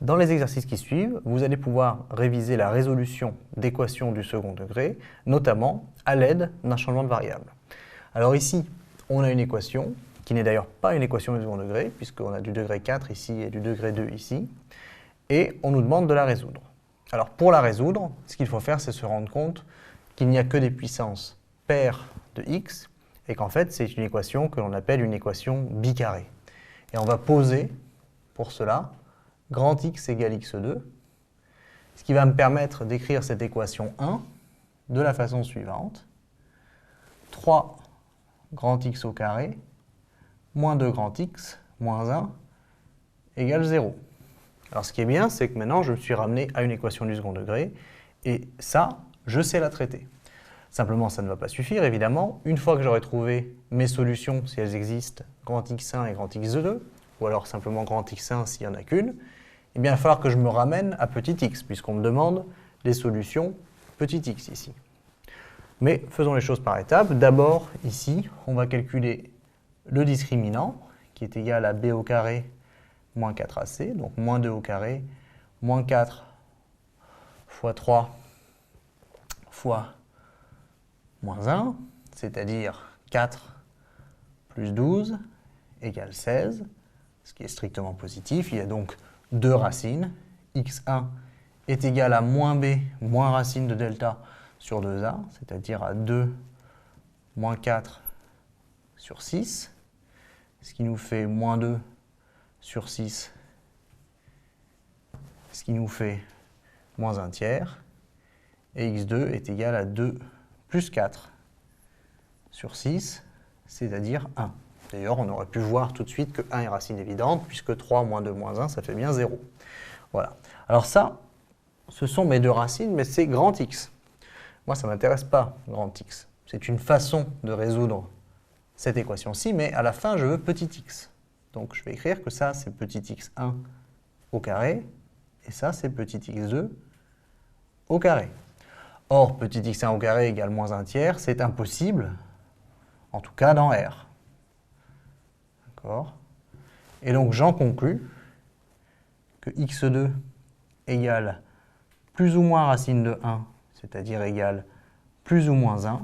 Dans les exercices qui suivent, vous allez pouvoir réviser la résolution d'équations du second degré, notamment à l'aide d'un changement de variable. Alors ici, on a une équation, qui n'est d'ailleurs pas une équation du second degré, puisqu'on a du degré 4 ici et du degré 2 ici, et on nous demande de la résoudre. Alors pour la résoudre, ce qu'il faut faire, c'est se rendre compte qu'il n'y a que des puissances paires de x, et qu'en fait, c'est une équation que l'on appelle une équation bicarrée. Et on va poser, pour cela, grand X égale x2, ce qui va me permettre d'écrire cette équation 1 de la façon suivante. 3 grand X au carré moins 2 grand X moins 1 égale 0. Alors ce qui est bien, c'est que maintenant je me suis ramené à une équation du second degré, et ça, je sais la traiter. Simplement, ça ne va pas suffire, évidemment. Une fois que j'aurai trouvé mes solutions, si elles existent, grand X1 et grand X2, ou alors simplement grand X1 s'il n'y en a qu'une, eh bien, il va falloir que je me ramène à petit x, puisqu'on me demande les solutions petit x ici. Mais faisons les choses par étapes. D'abord, ici, on va calculer le discriminant, qui est égal à b au carré moins 4ac, donc moins 2 au carré, moins 4 fois 3 fois moins 1, c'est-à-dire 4 plus 12 égale 16, ce qui est strictement positif. Il y a donc deux racines. x1 est égal à moins b moins racine de delta sur 2a, c'est-à-dire à 2 moins 4 sur 6, ce qui nous fait moins 2 sur 6, ce qui nous fait moins 1 tiers, et x2 est égal à 2 plus 4 sur 6, c'est-à-dire 1. D'ailleurs, on aurait pu voir tout de suite que 1 est racine évidente, puisque 3 moins 2 moins 1, ça fait bien 0. Voilà. Alors ça, ce sont mes deux racines, mais c'est grand X. Moi, ça ne m'intéresse pas, grand X. C'est une façon de résoudre cette équation-ci, mais à la fin, je veux petit x. Donc, je vais écrire que ça, c'est petit x1 au carré, et ça, c'est petit x2 au carré. Or, petit x1 au carré égale moins 1 tiers, c'est impossible, en tout cas dans R. D'accord ? Et donc, j'en conclus que x2 égale plus ou moins racine de 1, c'est-à-dire égale plus ou moins 1,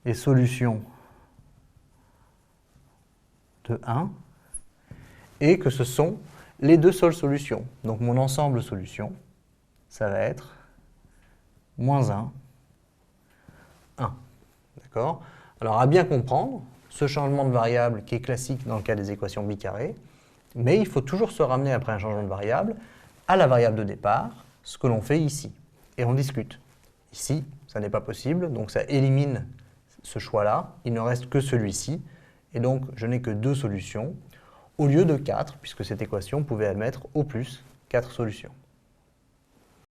et solution de 1, et que ce sont les deux seules solutions. Donc mon ensemble de solutions, ça va être moins 1, 1. D'accord ? Alors à bien comprendre, ce changement de variable qui est classique dans le cas des équations bicarrées, mais il faut toujours se ramener après un changement de variable à la variable de départ, ce que l'on fait ici. Et on discute. Ici, ça n'est pas possible, donc ça élimine ce choix-là. Il ne reste que celui-ci. Et donc, je n'ai que deux solutions, au lieu de 4, puisque cette équation pouvait admettre au plus 4 solutions.